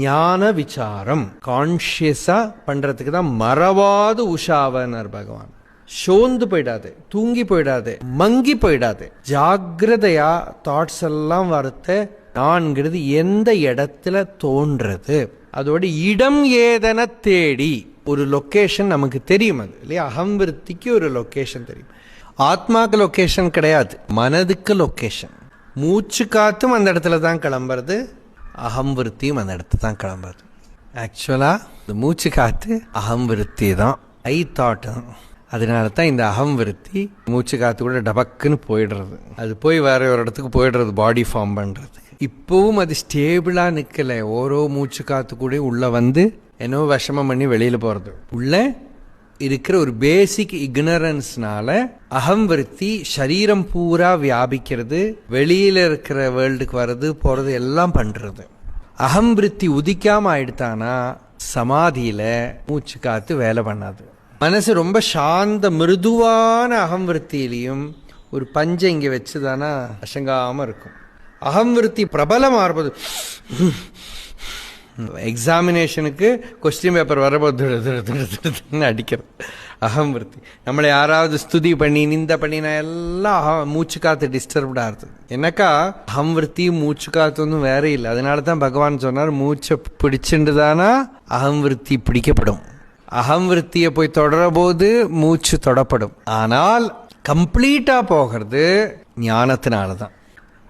ஞான விசாரம் கான்சியஸா பண்றதுக்கு தான் மறவாது உஷாவனர் பகவான். சோர்ந்து போயிடாது, தூங்கி போயிடாது, மங்கி போயிடாது. ஜாகிரதையா தாட்ஸ் எல்லாம் வரத்த நான்கிறது எந்த இடத்துல தோன்றது, அதோட இடம் ஏதென தேடி ஒரு லொக்கேஷன் நமக்கு தெரியும். அது இல்லையா, அகம்விருத்திக்கு ஒரு லொக்கேஷன் தெரியும். ஆத்மாக்கு லொக்கேஷன் கிடையாது, மனதுக்கு லொக்கேஷன். மூச்சு காத்தும் அந்த இடத்துல தான் கிளம்புறது, அகம்விருத்தியும் அந்த இடத்துல தான் கிளம்புறது. ஆக்சுவலா இந்த மூச்சு காத்து அகம்விருத்தி தான், ஐ தாட் தான். அதனால தான் இந்த அகம்விருத்தி மூச்சு காத்து கூட டபக்குன்னு போயிடுறது, அது போய் வேற ஒரு இடத்துக்கு போயிடுறது, பாடி ஃபார்ம் பண்றது. இப்பவும் அது ஸ்டேபிளா நிக்கல. ஓரோ மூச்சு காத்து கூட உள்ள வந்து என்னோ விஷமம் பண்ணி வெளியில போறது. உள்ள இருக்கிற ஒரு பேசிக் இக்னரன்ஸ்னால அகம்விருத்தி சரீரம் பூரா வியாபிக்கிறது, வெளியில இருக்கிற வேர்ல்டுக்கு வர்றது போறது எல்லாம் பண்றது. அகம்விருத்தி உதிக்காம ஆயிடுத்தானா சமாதியில மூச்சு காத்து வேலை பண்ணாது. மனசு ரொம்ப சாந்த மிருதுவான அகம்விருத்தியிலையும் ஒரு பஞ்சை இங்க வச்சுதானா அசங்காம இருக்கும். அகம்விருத்தி பிரபலமா இருப்பது, எக்ஸாமினேஷனுக்கு கொஸ்டின் பேப்பர் வரப்போது அடிக்கிறது அகம்விருத்தி. நம்மளை யாராவது ஸ்துதி பண்ணி நிந்த பண்ணினா எல்லாம் மூச்சு காத்து டிஸ்டர்ப்டா இருக்குது. என்னக்கா அகம்விருத்தி மூச்சு காத்து ஒன்றும் வேற இல்லை. அதனால தான் பகவான் சொன்னார், மூச்சை பிடிச்சுட்டுதானா அகம்விருத்தி பிடிக்கப்படும். அகம்விருத்தியை போய் தொடர போது மூச்சு தொடப்படும். ஆனால் கம்ப்ளீட்டா போகிறது ஞானத்தினாலதான்.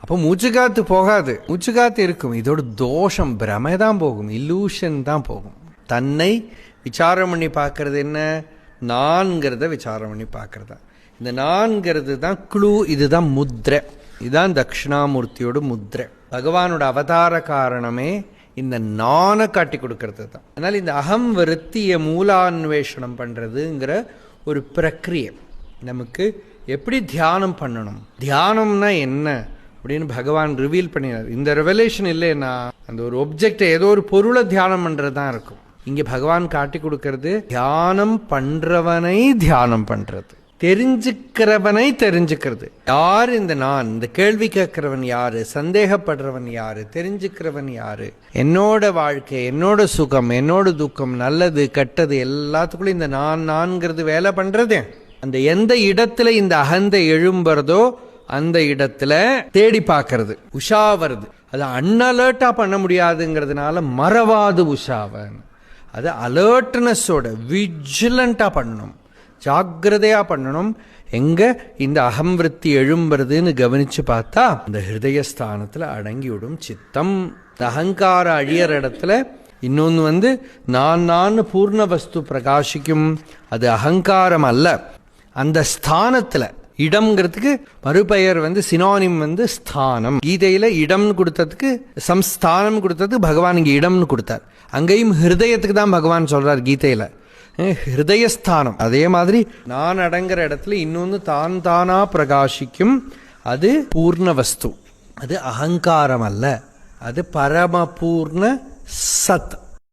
அப்போ மூச்சு காத்து போகாது, மூச்சு காத்து இருக்கும். இதோட தோஷம் பிரமை தான் போகும், இல்லூஷன் தான் போகும். தன்னை விசாரம் பண்ணி பார்க்கறது என்ன, நான்கிறத விசாரம் பண்ணி பார்க்கறதா. இந்த நான்கிறது தான் க்ளூ, இதுதான் முத்ரை, இதுதான் தட்சிணாமூர்த்தியோட முத்ரை. பகவானோட அவதார காரணமே இந்த நானை காட்டி கொடுக்கறது தான். அதனால இந்த அகம் விருத்திய மூலான்வேஷனம் பண்றதுங்கிற ஒரு பிரக்ரியை. நமக்கு எப்படி தியானம் பண்ணணும், தியானம்னா என்ன அப்படின்னு பகவான் ரிவீல் பண்ணினார். இந்த ரெவலேஷன் இல்லைன்னா அந்த ஒரு ஒப்ஜெக்ட் ஏதோ ஒரு பொருளை தியானம் பண்றதுதான் இருக்கும். இங்க பகவான் காட்டி கொடுக்கறது தியானம் பண்றவனை தியானம் பண்றது, தெரிஞ்சுக்கிறவனை தெரிஞ்சுக்கிறது. யாரு இந்த நான், இந்த கேள்வி கேட்கிறவன் யாரு, சந்தேகப்படுறவன் யாரு, தெரிஞ்சுக்கிறவன் யாரு, என்னோட வாழ்க்கை, என்னோட சுகம், என்னோட துக்கம், நல்லது கெட்டது எல்லாத்துக்குள்ளும் இந்த நான்கிறது வேலை பண்றது. அந்த எந்த இடத்துல இந்த அகந்தை எழும்புறதோ அந்த இடத்துல தேடி பார்க்கறது, உஷா வருது. அது அன்அலர்ட்டா பண்ண முடியாதுங்கிறதுனால மறவாது உஷாவன். அது அலர்ட்னஸோட விஜிலண்டா பண்ணணும், ஜாக்கிரதையா பண்ணணும். எங்க இந்த அகம்விருத்தி எழும்புறதுன்னு கவனிச்சு பார்த்தா இந்த ஹிருதயஸ்தானத்துல அடங்கிவிடும் சித்தம். அகங்கார அழியற இடத்துல இன்னொன்னு நான் பூர்ண வஸ்து பிரகாசிக்கும். அது அகங்காரம் அல்ல, அந்த ஸ்தானத்துல. இடம்ங்கிறதுக்கு மறுபெயர் சினானிம் ஸ்தானம். கீதையில இடம்னு கொடுத்ததுக்கு சம்ஸ்தானம் கொடுத்ததுக்கு பகவான் இங்க இடம்னு கொடுத்தார். அங்கேயும் ஹிருதயத்துக்கு தான் பகவான் சொல்றார் கீதையில, ஹிருதயஸ்தானம். அதே மாதிரி நான் அடங்குற இடத்துல இன்னொன்னு தான் தானா பிரகாசிக்கும். அது பூர்ண வஸ்து, அது அகங்காரம் அல்ல, அது பரமபூர்ண சத்.